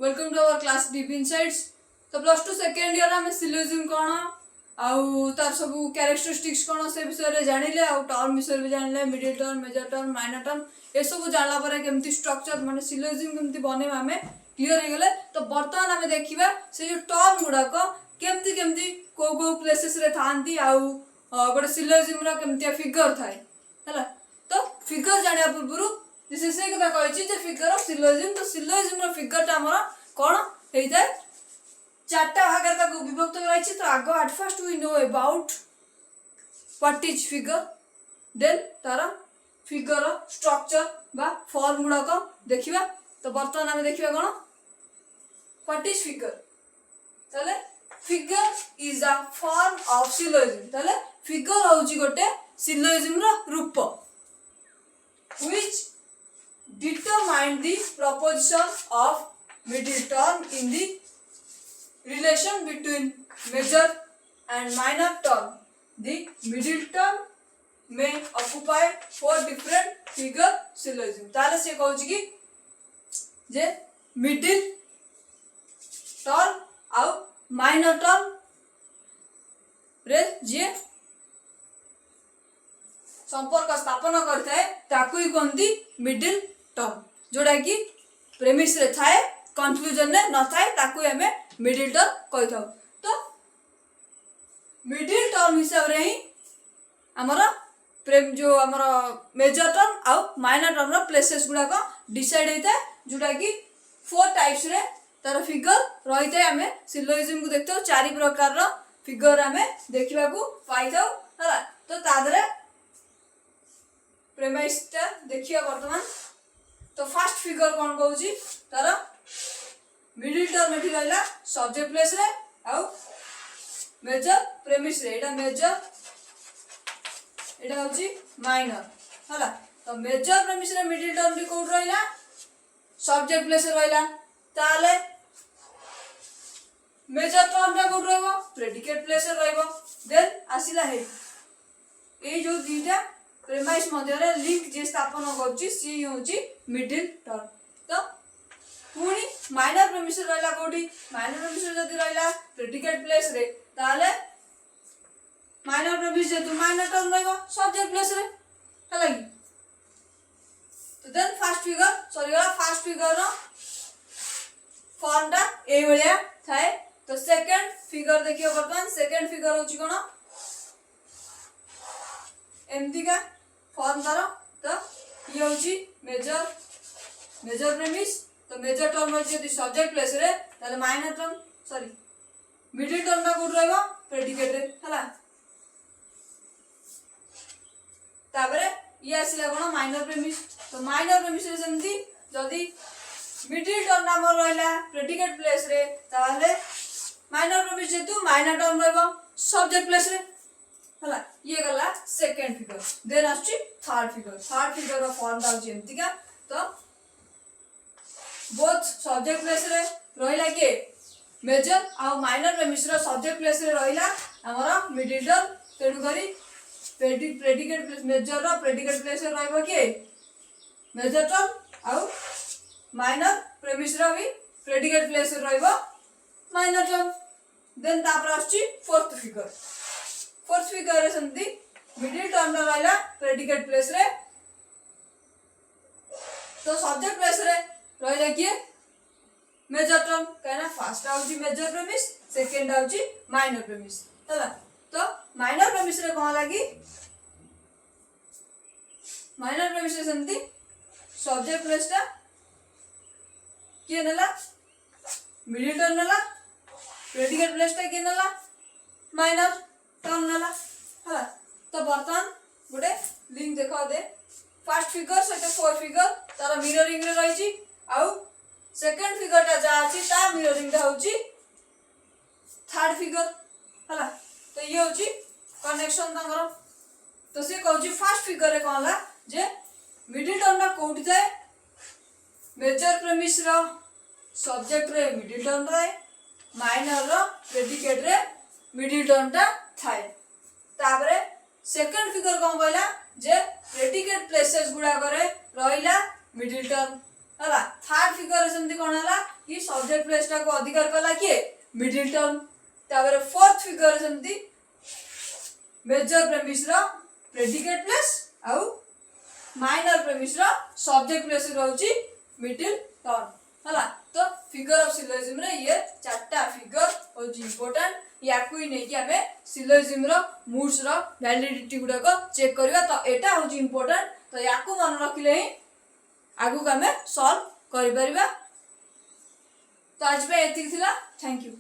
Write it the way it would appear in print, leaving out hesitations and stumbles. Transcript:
Welcome to our class deep insights. तो plus two second year आम syllogism कौन आउ तार सब कैरेक्टरिस्टिक्स कौन से विषय जानिले आउ टर्म विषय भी जानिले middle term major term minor term ए सब जानला पर केमती स्ट्रक्चर माने सिलोजिम केमती बनेबा आमे क्लियर हो गले। तो बर्तमान आमे देखिबा से जो टर्म गुडाक केमती केमती को प्लेसेस रे थांती आउ गोटे सिलोजिम रो केमती फिगर थाए हैला। तो फिगर जानिया पूर्व दिस से कथा कहिछि जे फिगर ऑफ सिलोजिम। तो सिलोजिम रो फिगर ता हमर कोन हेइता चारटा भाग का विभक्त कराइछि। तो आगो at first we know about what is figure, then तारा फिगर स्ट्रक्चर बा फॉर्म गुडा को देखिबा। तो वर्तमान हम देखिबा कोन व्हाट इज फिगर। तले figure is a form of syllogism. तले फिगर होउछि गोटे सिलोजिम रो रूप which determine the proposition of middle term in the relation between major and minor term. The middle term may occupy four different figure syllogism. ताले से कहूँ कि जे middle term आउ minor term रे जे संपर्क स्थापन करता है ताकू ही कहती मिडिल टर्म, जोड़ा कि प्रेमिस रे थाए कंक्लूजन ने न थाए ताकू हमें मिडिल टर्म कहि थाउ। तो मिडिल टर्म हिसाब रे ही हमर प्रेम जो हमर मेजर टर्म आउ माइनर टर्म रो प्लेसेस गुडा को डिसाइड होता है, जोड़ा कि फोर टाइप्स रे तार फिगर रही है। हमें सिलोजिम को देखते हो चारि प्रकार रो फिगर हमें देखिबा को पाई थाउ हला। तो तादरे प्रेमाइसटा देखिए वर्तमान। तो फर्स्ट फिगर कौन कहूँ तार मिडिल टर्म एठी रहला सब्जेक्ट प्लेस रे आउ मेजर प्रेमिस रे एटा मेजर एटा होची माइनर हला। तो मेजर प्रेमिस रे मिडिल टर्म टी कोड रहला सब्जेक्ट प्लेस रे रहला। ताले मेजर टर्म टा कोड रहबो प्रेडिकेट प्लेस रे रहबो। देन आसिला हे ए जो दीटा प्रेमाइस मध्य लिंक जे स्थापन करछि सी होछि मिडिल टर्म। तो पुनी माइनर प्रेमिस रहला कोडी माइनर प्रेमिस जदी रहला प्रेडिकेट प्लेस रे ताले माइनर प्रेमिस जेतु माइनर टर्म रहबो सब्जेक्ट प्लेस रे हला कि। तो देन फर्स्ट फिगर सॉरी वाला फर्स्ट फिगर रो फॉर्म टा ए बलिया थाए। तो सेकंड फिगर देखियो वर्तमान सेकंड फिगर होछि कोन एमती का फॉर्म तारो। तो ये होची मेजर प्रेमिस। तो मेजर टर्म होची यदि सब्जेक्ट प्लेस रे ताले minor term sorry middle term ता कोड रहबो प्रेडिकेट रे हला। ताबरे ये आसिला कोन माइनर प्रेमिस। तो माइनर प्रेमिस रे सेमती जदी मिडिल टर्म नाम रहला प्रेडिकेट प्लेस रे ताले माइनर प्रेमिस जेतु माइनर टर्म रहबो सब्जेक्ट प्लेस रे हला। ये गला सेकंड फिगर। देन आछि थर्ड फिगर रो फॉर्म दा जेमती का। तो बोथ सब्जेक्ट प्लेस रे रहिला के मेजर आ माइनर प्रेमिस रो सब्जेक्ट प्लेस रे रहिला हमर मिडिल टर्म। तेडु करी प्रेडिकेट प्लेस मेजर रो प्रेडिकेट प्लेस रे रहबो के मेजर टर्म आ माइनर प्रेमिस रो भी प्रेडिकेट प्लेस रे रहबो माइनर टर्म। देन तापर आछि फोर्थ फिगर रे संति मिडिल टर्म रा रहला प्रेडिकेट प्लेस रे। तो सब्जेक्ट प्लेस रे रहला के मेजर टर्म कहना फर्स्ट आउची मेजर प्रेमिस सेकंड आउची माइनर प्रेमिस हला। तो माइनर प्रेमिस रे कोन लागी माइनर प्रेमिस रे संति सब्जेक्ट प्लेस ता के नला मिडिल टर्म नला प्रेडिकेट प्लेस ता के नला माइनर टर्म नला हला। तो वर्तमान गोटे लिंक देखा दे फर्स्ट फिगर सहित फोर फिगर तार मिररिंग रे रहिछि आउ सेकंड फिगर ता जा अछि ता मिररिंग ता होछि थर्ड फिगर हला। तो ये होछि कनेक्शन तांगर। तो से कहउछि फर्स्ट फिगर रे कहला जे मिडिल टर्म ता कोठी जाय मेजर प्रेमिस रो सब्जेक्ट रे मिडिल टर्म रे माइनर रो प्रेडिकेट रे मिडिल टर्म ता थाए। ताबरे सेकंड फिगर कोन कहला जे प्रेडिकेट प्लेसेस गुडा करे रहिला मिडिल टर्म हला। थर्ड फिगर सेमती कोन हला कि सब्जेक्ट सब्जेक्ट प्लेस टा को अधिकार कला किए मिडिल टर्म तापर फोर्थ फिगर सेमती मेजर प्रेमिस रो प्रेडिकेट प्लेस आउ माइनर प्रेमिस रो सब्जेक्ट प्लेस रहउची मिडिल टर्म हला। तो फिगर ऑफ सिलोजिज्म रे ये चारटा फिगर होची इंपोर्टेंट याकू ही नहीं कि हमें सिलोजिज्म रो मूड्स रो वैलिडिटी गुडा को चेक करबा। तो एटा होची इंपोर्टेंट तो याकू मन रखिले ही आगु हमें सॉल्व करि परिबा। तो आज पे एतिक थिला थैंक यू।